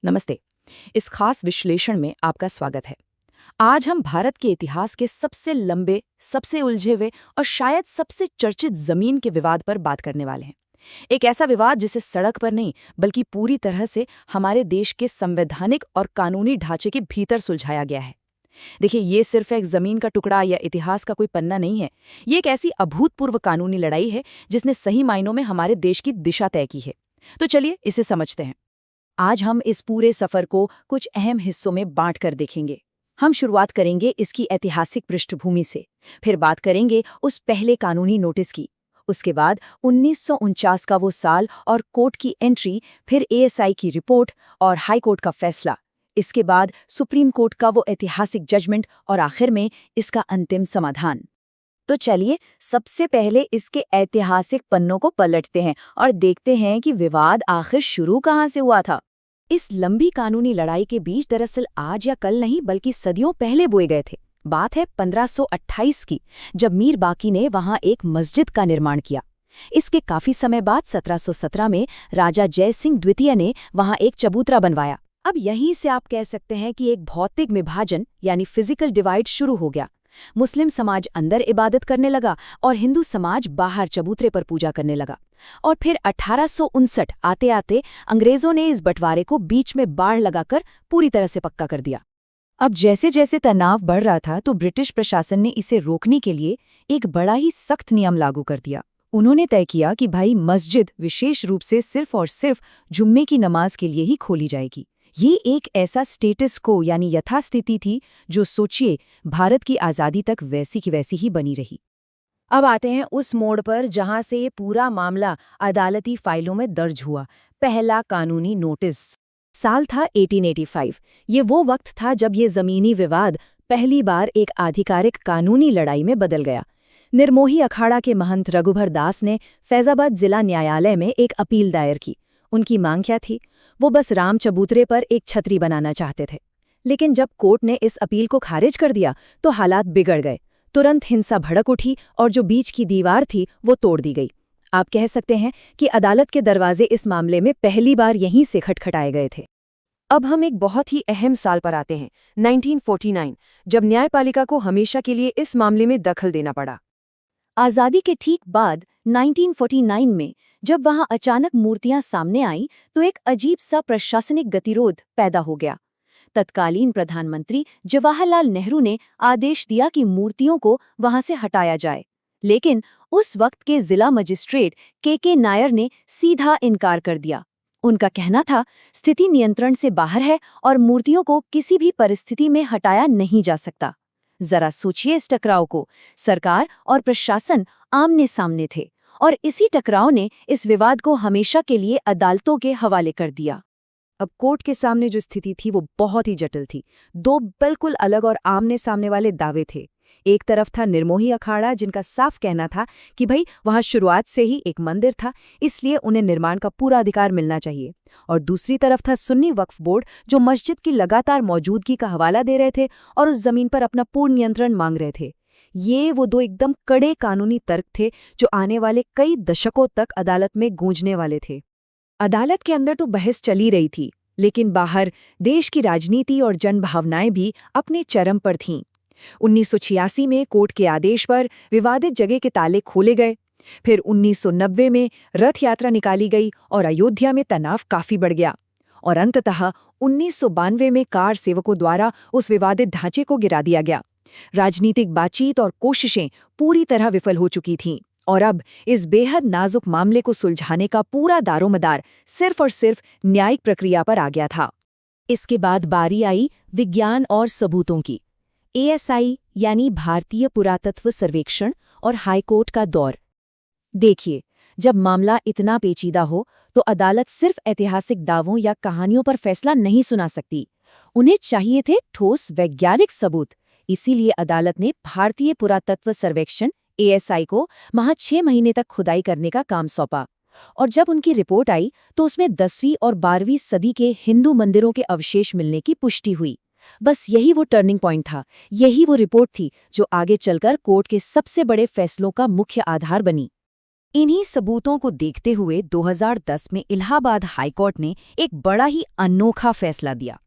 नमस्ते। इस खास विश्लेषण में आपका स्वागत है। आज हम भारत के इतिहास के सबसे लंबे, सबसे उलझे हुए और शायद सबसे चर्चित जमीन के विवाद पर बात करने वाले हैं। एक ऐसा विवाद जिसे सड़क पर नहीं बल्कि पूरी तरह से हमारे देश के संवैधानिक और कानूनी ढांचे के भीतर सुलझाया गया है। देखिए, ये सिर्फ एक जमीन का टुकड़ा या इतिहास का कोई पन्ना नहीं है। ये एक ऐसी अभूतपूर्व कानूनी लड़ाई है जिसने सही मायनों में हमारे देश की दिशा तय की है। तो चलिए इसे समझते हैं। आज हम इस पूरे सफर को कुछ अहम हिस्सों में बांट कर देखेंगे। हम शुरुआत करेंगे इसकी ऐतिहासिक पृष्ठभूमि से, फिर बात करेंगे उस पहले कानूनी नोटिस की, उसके बाद 1949 का वो साल और कोर्ट की एंट्री, फिर एएसआई की रिपोर्ट और हाई कोर्ट का फैसला, इसके बाद सुप्रीम कोर्ट का वो ऐतिहासिक जजमेंट और आखिर में इसका अंतिम समाधान। तो चलिए सबसे पहले इसके ऐतिहासिक पन्नों को पलटते हैं और देखते हैं कि विवाद आखिर शुरू कहाँ से हुआ था। इस लंबी कानूनी लड़ाई के बीच दरअसल आज या कल नहीं बल्कि सदियों पहले बोए गए थे। बात है 1528 की, जब मीर बाकी ने वहां एक मस्जिद का निर्माण किया। इसके काफी समय बाद 1717 में राजा जय सिंह द्वितीय ने वहां एक चबूतरा बनवाया। अब यहीं से आप कह सकते हैं कि एक भौतिक विभाजन यानी फिजिकल डिवाइड शुरू हो गया। मुस्लिम समाज अंदर इबादत करने लगा और हिंदू समाज बाहर चबूतरे पर पूजा करने लगा। और फिर 1859 आते आते अंग्रेजों ने इस बंटवारे को बीच में बाड़ लगाकर पूरी तरह से पक्का कर दिया। अब जैसे जैसे तनाव बढ़ रहा था तो ब्रिटिश प्रशासन ने इसे रोकने के लिए एक बड़ा ही सख्त नियम लागू कर दिया। उन्होंने तय किया कि भाई मस्जिद विशेष रूप से सिर्फ और सिर्फ जुम्मे की नमाज के लिए ही खोली जाएगी। ये एक ऐसा स्टेटस को यानी यथास्थिति थी जो सोचिए भारत की आज़ादी तक वैसी की वैसी ही बनी रही। अब आते हैं उस मोड़ पर जहां से ये पूरा मामला अदालती फाइलों में दर्ज हुआ। पहला कानूनी नोटिस। साल था 1885। ये वो वक्त था जब ये ज़मीनी विवाद पहली बार एक आधिकारिक कानूनी लड़ाई में बदल गया। निर्मोही अखाड़ा के महंत रघुबर दास ने फैजाबाद जिला न्यायालय में एक अपील दायर की। उनकी मांग क्या थी? वो बस राम चबूतरे पर एक छतरी बनाना चाहते थे। लेकिन जब कोर्ट ने इस अपील को खारिज कर दिया तो हालात बिगड़ गए। तुरंत हिंसा भड़क उठी और जो बीच की दीवार थी वो तोड़ दी गई। आप कह सकते हैं कि अदालत के दरवाजे इस मामले में पहली बार यहीं से खटखटाए गए थे। अब हम एक बहुत ही अहम साल पर आते हैं, 1949, जब न्यायपालिका को हमेशा के लिए इस मामले में दखल देना पड़ा। आज़ादी के ठीक बाद 1949 में जब वहां अचानक मूर्तियां सामने आईं तो एक अजीब सा प्रशासनिक गतिरोध पैदा हो गया। तत्कालीन प्रधानमंत्री जवाहरलाल नेहरू ने आदेश दिया कि मूर्तियों को वहां से हटाया जाए, लेकिन उस वक्त के जिला मजिस्ट्रेट के नायर ने सीधा इनकार कर दिया। उनका कहना था स्थिति नियंत्रण से बाहर है और मूर्तियों को किसी भी परिस्थिति में हटाया नहीं जा सकता। जरा सोचिए इस टकराव को। सरकार और प्रशासन आमने सामने थे और इसी टकराव ने इस विवाद को हमेशा के लिए अदालतों के हवाले कर दिया। अब कोर्ट के सामने जो स्थिति थी वो बहुत ही जटिल थी। दो बिल्कुल अलग और आमने सामने वाले दावे थे। एक तरफ था निर्मोही अखाड़ा, जिनका साफ कहना था कि भाई वहां शुरुआत से ही एक मंदिर था, इसलिए उन्हें निर्माण का पूरा अधिकार मिलना चाहिए। और दूसरी तरफ था सुन्नी वक्फ बोर्ड, जो मस्जिद की लगातार मौजूदगी का हवाला दे रहे थे और उस जमीन पर अपना पूर्ण नियंत्रण मांग रहे थे। ये वो दो एकदम कड़े कानूनी तर्क थे जो आने वाले कई दशकों तक अदालत में गूंजने वाले थे। अदालत के अंदर तो बहस चली रही थी, लेकिन बाहर देश की राजनीति और जनभावनाएं भी अपने चरम पर थीं। 1986 में कोर्ट के आदेश पर विवादित जगह के ताले खोले गए। फिर 1990 में रथ यात्रा निकाली गई और अयोध्या में तनाव काफी बढ़ गया। और अंततः 1992 में कार सेवकों द्वारा उस विवादित ढांचे को गिरा दिया गया। राजनीतिक बातचीत और कोशिशें पूरी तरह विफल हो चुकी थीं और अब इस बेहद नाजुक मामले को सुलझाने का पूरा दारोमदार सिर्फ और सिर्फ न्यायिक प्रक्रिया पर आ गया था। इसके बाद बारी आई विज्ञान और सबूतों की। एएसआई यानी भारतीय पुरातत्व सर्वेक्षण और हाईकोर्ट का दौर। देखिए, जब मामला इतना पेचीदा हो तो अदालत सिर्फ ऐतिहासिक दावों या कहानियों पर फैसला नहीं सुना सकती। उन्हें चाहिए थे ठोस वैज्ञानिक सबूत। इसीलिए अदालत ने भारतीय पुरातत्व सर्वेक्षण एएसआई को वहां 6 महीने तक खुदाई करने का काम सौंपा। और जब उनकी रिपोर्ट आई तो उसमें 10वीं और 12वीं सदी के हिंदू मंदिरों के अवशेष मिलने की पुष्टि हुई। बस यही वो टर्निंग पॉइंट था, यही वो रिपोर्ट थी जो आगे चलकर कोर्ट के सबसे बड़े फैसलों का मुख्य आधार बनी। इन्हीं सबूतों को देखते हुए 2010 में इलाहाबाद हाईकोर्ट ने एक बड़ा ही अनोखा फैसला दिया।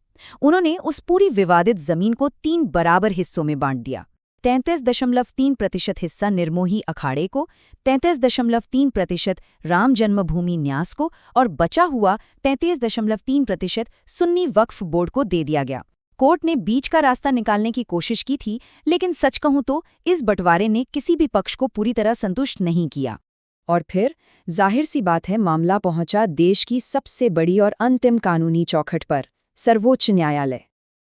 उन्होंने उस पूरी विवादित जमीन को 3 बराबर हिस्सों में बांट दिया। 33.3% हिस्सा निर्मोही अखाड़े को, 33.3% राम जन्मभूमि न्यास को और बचा हुआ 33.3% सुन्नी वक्फ बोर्ड को दे दिया गया। कोर्ट ने बीच का रास्ता निकालने की कोशिश की थी, लेकिन सच कहूं तो इस बंटवारे ने किसी भी पक्ष को पूरी तरह संतुष्ट नहीं किया। और फिर जाहिर सी बात है, मामला पहुंचा देश की सबसे बड़ी और अंतिम कानूनी चौखट पर, सर्वोच्च न्यायालय।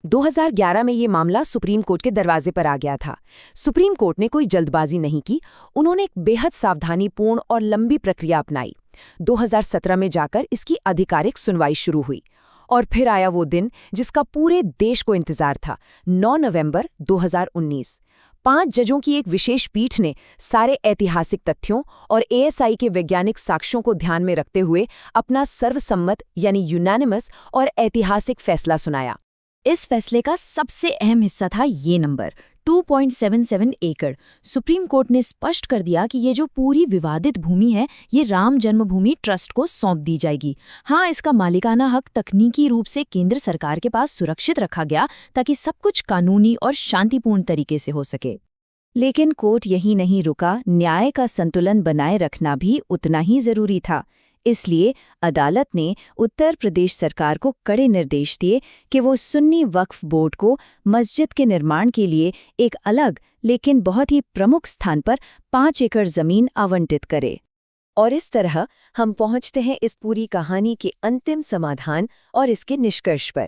2011 में ये मामला सुप्रीम कोर्ट के दरवाजे पर आ गया था। सुप्रीम कोर्ट ने कोई जल्दबाजी नहीं की, उन्होंने एक बेहद सावधानीपूर्ण और लंबी प्रक्रिया अपनाई। 2017 में जाकर इसकी आधिकारिक सुनवाई शुरू हुई। और फिर आया वो दिन जिसका पूरे देश को इंतजार था, 9 नवंबर 2019। 5 जजों की एक विशेष पीठ ने सारे ऐतिहासिक तथ्यों और एएसआई के वैज्ञानिक साक्ष्यों को ध्यान में रखते हुए अपना सर्वसम्मत यानी यूनानिमस और ऐतिहासिक फैसला सुनाया। इस फैसले का सबसे अहम हिस्सा था ये नंबर 2.77 एकड़। सुप्रीम कोर्ट ने स्पष्ट कर दिया कि ये जो पूरी विवादित भूमि है, ये राम जन्मभूमि ट्रस्ट को सौंप दी जाएगी। हाँ, इसका मालिकाना हक तकनीकी रूप से केंद्र सरकार के पास सुरक्षित रखा गया ताकि सब कुछ कानूनी और शांतिपूर्ण तरीके से हो सके। लेकिन कोर्ट यही नहीं रुका, न्याय का संतुलन बनाए रखना भी उतना ही जरूरी था। इसलिए अदालत ने उत्तर प्रदेश सरकार को कड़े निर्देश दिए कि वो सुन्नी वक्फ बोर्ड को मस्जिद के निर्माण के लिए एक अलग लेकिन बहुत ही प्रमुख स्थान पर 5 एकड़ जमीन आवंटित करे। और इस तरह हम पहुंचते हैं इस पूरी कहानी के अंतिम समाधान और इसके निष्कर्ष पर।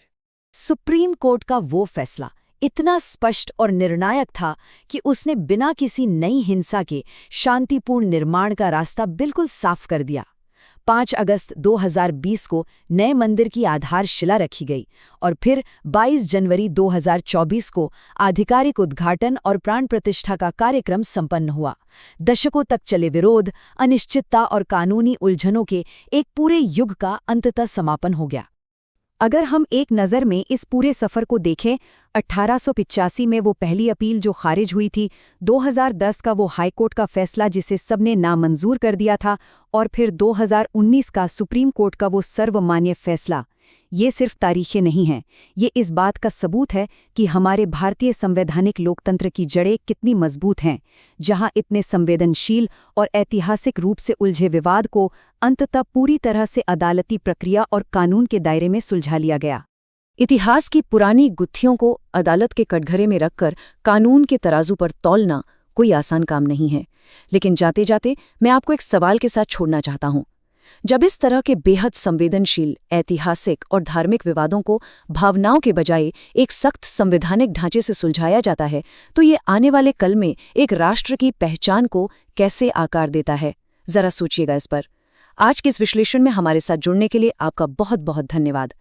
सुप्रीम कोर्ट का वो फैसला इतना स्पष्ट और निर्णायक था कि उसने बिना किसी नई हिंसा के शांतिपूर्ण निर्माण का रास्ता बिल्कुल साफ कर दिया। 5 अगस्त 2020 को नए मंदिर की आधारशिला रखी गई और फिर 22 जनवरी 2024 को आधिकारिक उद्घाटन और प्राण प्रतिष्ठा का कार्यक्रम संपन्न हुआ। दशकों तक चले विरोध, अनिश्चितता और कानूनी उलझनों के एक पूरे युग का अंततः समापन हो गया। अगर हम एक नज़र में इस पूरे सफ़र को देखें, 1885 में वो पहली अपील जो खारिज हुई थी, 2010 का वो हाईकोर्ट का फैसला जिसे सबने नामंजूर कर दिया था, और फिर 2019 का सुप्रीम कोर्ट का वो सर्वमान्य फैसला, ये सिर्फ तारीखें नहीं हैं, ये इस बात का सबूत है कि हमारे भारतीय संवैधानिक लोकतंत्र की जड़ें कितनी मजबूत हैं, जहां इतने संवेदनशील और ऐतिहासिक रूप से उलझे विवाद को अंततः पूरी तरह से अदालती प्रक्रिया और कानून के दायरे में सुलझा लिया गया। इतिहास की पुरानी गुत्थियों को अदालत के कटघरे में रखकर कानून के तराजू पर तौलना कोई आसान काम नहीं है। लेकिन जाते जाते मैं आपको एक सवाल के साथ छोड़ना चाहता हूं। जब इस तरह के बेहद संवेदनशील, ऐतिहासिक और धार्मिक विवादों को भावनाओं के बजाय एक सख्त संवैधानिक ढांचे से सुलझाया जाता है, तो ये आने वाले कल में एक राष्ट्र की पहचान को कैसे आकार देता है? जरा सोचिएगा इस पर। आज के इस विश्लेषण में हमारे साथ जुड़ने के लिए आपका बहुत बहुत धन्यवाद।